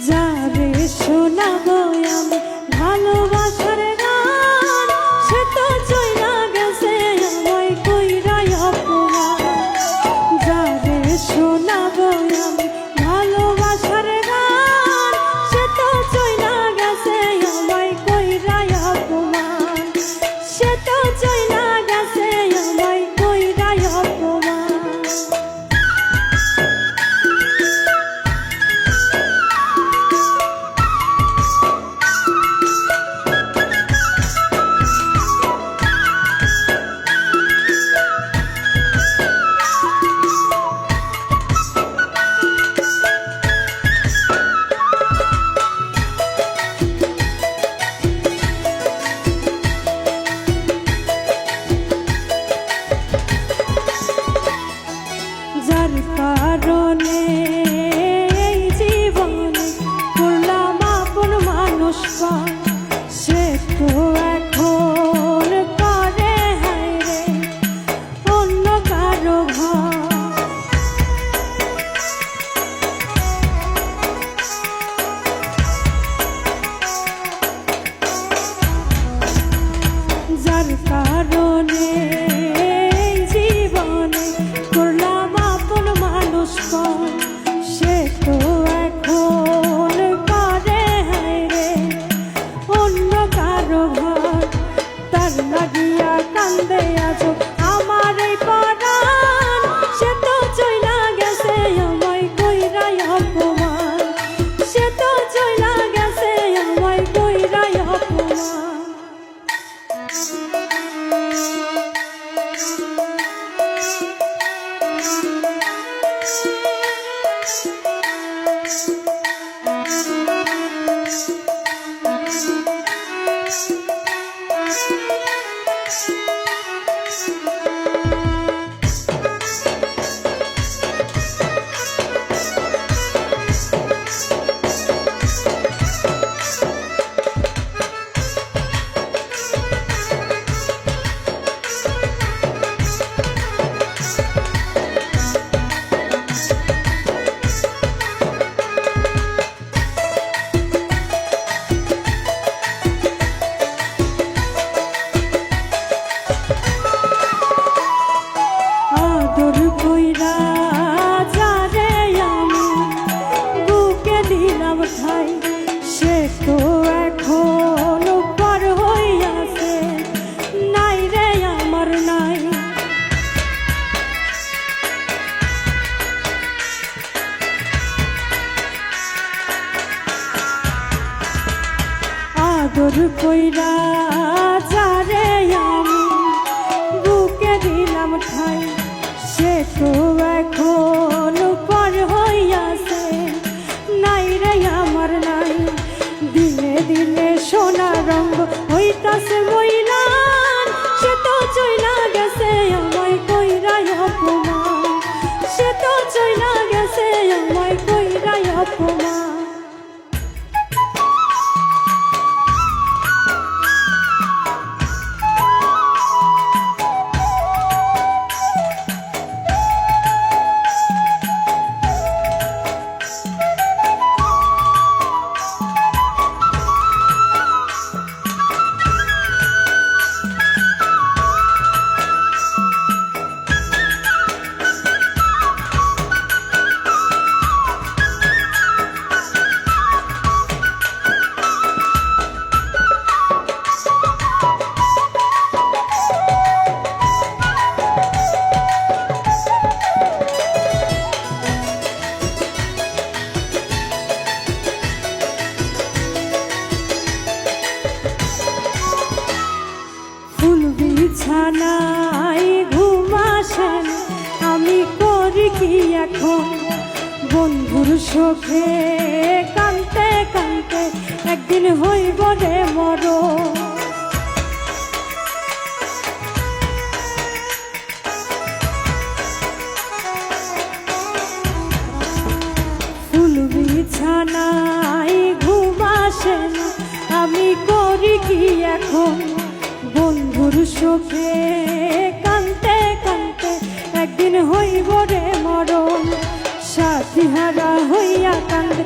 যারে শোনাবো আমি ভালোবাসার গান, সে তো চইলা গেছে আমায় কইরা অপমান। যারে শোনাবো আমি ভালোবাসার গান, সে তো চইলা গেছে আমায় কইরা অপমান। সে তো চইলা গেছে আমায় কইরা অপমান। যার কারণে এই জীবনে করলাম আপন মানুষ পার, সে তো এখন করে হায়রে অন্য কারো ঘর। যার কারণে এই জীবনে করলাম আপন মানুষ পার, সে তো এখন করে হায়রে অন্য কারো ঘর। তার লাগিয়া কান্দে আজো আমার এই পরাণ, সে তো চইলা গেছে আমায় কইরা অপমান। সে তো চইলা গেছে আমায় কইরা অপমান। আদর কইরা যারে আমি বুকে দিলাম ঠাই, সে তো এখন পর হইয়াছে নাই রে আমার নাই। আদর কইরা যারে আমি বুকে দিলাম ঠাই, সে তো এখন পর হইয়াছে নাই রে আমার নাই। দিনে দিনে সোনা রঙ হইতাছে মইলান, সে তো চইলা গেছে আমায় কইরা অপমান। সে তো চইলা গেছে আমায় কইরা অপমান। বিছানায় ঘুম আসে না, আমি করি কি এখন বন্ধুর শোকে কানতে কানতে একদিন হইব রে মরণ। ফুল বিছানায় ঘুম আসে না, আমি করি কি এখন বন্ধুর শোকে কানতে কানতে একদিন হইব রে মরণ। সাথী হারা হইয়া কান্দে